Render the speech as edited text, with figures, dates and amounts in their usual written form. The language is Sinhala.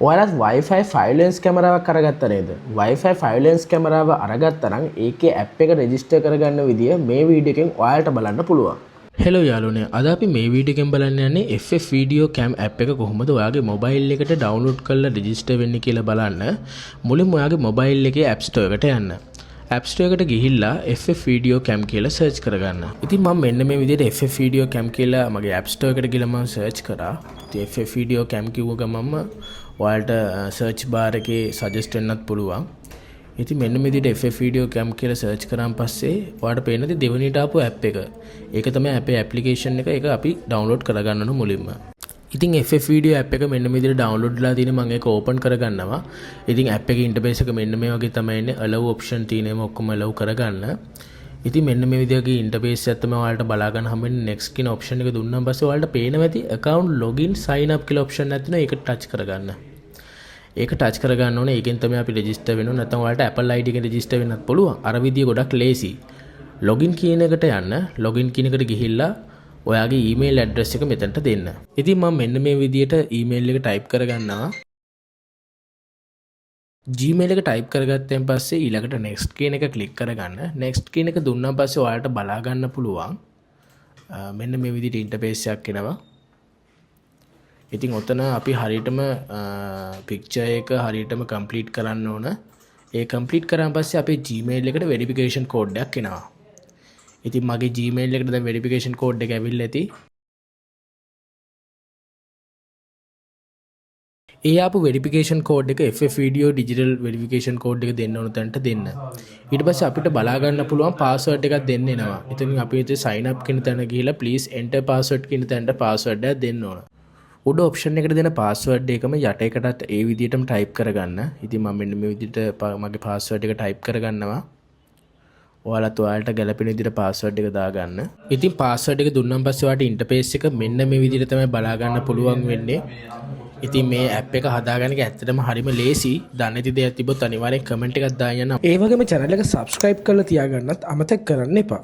ඔයාලත් Wi-Fi 5 lens කැමරාවක් අරගත්ත නේද? Wi-Fi 5 lens කැමරාව අරගත්තා නම් ඒකේ ඇප් එක රෙජිස්ටර් කරගන්න විදිය මේ වීඩියෝ එකෙන් ඔයාලට බලන්න පුළුවන්. හෙලෝ යාළුවනේ, අද අපි මේ වීඩියෝ එකෙන් බලන්න යන්නේ FF Video Cam ඇප් එක කොහොමද ඔයාගේ මොබයිල් එකට ඩවුන්ලෝඩ් කරලා රෙජිස්ටර් වෙන්නේ කියලා බලන්න. මුලින්ම ඔයාගේ මොබයිල් එකේ App Store එකට යන්න. App Store එකට ගිහිල්ලා FF Video Cam කියලා සර්ච් කරගන්න. ඉතින් මම මෙන්න මේ විදිහට FF Video Cam කියලා මගේ App Store එකට ගිහලා මම සර්ච් කරා. ඉතින් FF Video Cam කිව්ව ගමන්ම ඔයාලට සර්ච් බාර් එකේ සජෙස්ට් වෙන්නත් පුළුවන්. ඉතින් මෙන්න මේ විදිහට FF Video Cam කියලා සර්ච් කරාන් පස්සේ ඔයාලට පේනදී දෙවෙනිට ආපු ඇප් එක. ඒක තමයි අපේ ඇප්ලිකේෂන් එක. ඒක අපි ඩවුන්ලෝඩ් කරගන්න ඕන මුලින්ම. ඉතින් FF Video ඇප් එක මෙන්න මේ විදිහට ඩවුන්ලෝඩ් වෙලා තියෙන මම ඒක ඕපන් කරගන්නවා. ඉතින් ඇප් එකේ ඉන්ටර්ෆේස් එක මෙන්න මේ වගේ තමයි එන්නේ. allow option තියෙනවා ඔක්කොම allow කරගන්න. ඉතින් මෙන්න මේ විදිහේ ඉන්ටර්ෆේස් එක තමයි ඔයාලට බලා ගන්න හම්බෙන්නේ. next කියන option එක දුන්නාන් පස්සේ ඔයාලට පේනවා ඇති account login sign up කියලා option එකක් තියෙනවා. ඒක touch කරගන්න. ඒක ටච් කරගන්න ඕනේ. ඒකෙන් තමයි අපි රෙජිස්ටර් වෙන්න ඕනේ. නැත්නම් ඔයාලට Apple ID එකෙන් රෙජිස්ටර් වෙන්නත් පුළුවන්. අර විදිය ගොඩක් ලේසි. login කියන එකට යන්න. login කියන එකට ගිහිල්ලා ඔයාගේ email address එක මෙතනට දෙන්න. ඉතින් මම මෙන්න මේ විදියට email එක type කරගන්නවා. Gmail එක type කරගත්තෙන් පස්සේ ඊළඟට next කියන එක click කරගන්න. next කියන එක දුන්නාන් පස්සේ ඔයාලට බලා ගන්න පුළුවන්. මෙන්න මේ විදියට interface එකක් එනවා. ඉතින් ඔතන අපි හරියටම picture එක හරියටම complete කරන්න ඕන. ඒ complete කරාන් පස්සේ අපේ Gmail එකට verification code එකක් එනවා. ඉතින් මගේ Gmail එකට දැන් verification code එක ඇවිල්ලා ඇති. ඒ ආපු verification code එක FF Video digital verification code එක දෙන්න ඕන තැනට දෙන්න. ඊට පස්සේ අපිට බලා ගන්න පුළුවන් password එකක් දෙන්න එනවා. ඉතින් අපි ඉතින් sign up කියන තැන ගිහිල්ලා please enter password කියන තැනට password එකක් දෙන්න ඕන. උඩ ඔප්ෂන් එකට දෙන පාස්වර්ඩ් එකම යට එකටත් ඒ විදිහටම ටයිප් කරගන්න. ඉතින් මම මෙන්න මේ විදිහට මගේ පාස්වර්ඩ් එක ටයිප් කරගන්නවා. ඔයාලට ගැලපෙන විදිහට පාස්වර්ඩ් එක දාගන්න. ඉතින් පාස්වර්ඩ් එක දුන්නාන් පස්සේ ඔයාලට ඉන්ටර්ෆේස් එක මෙන්න මේ විදිහට තමයි බලා ගන්න පුළුවන් වෙන්නේ. ඉතින් මේ ඇප් එක හදාගන්න එක ඇත්තටම හරිම ලේසි. දන්නේ නැති දෙයක් තිබ්බොත් අනිවාර්යෙන් කමෙන්ට් එකක් දාන්න. ඒ වගේම channel එක subscribe කරලා තියාගන්නත් අමතක කරන්න එපා.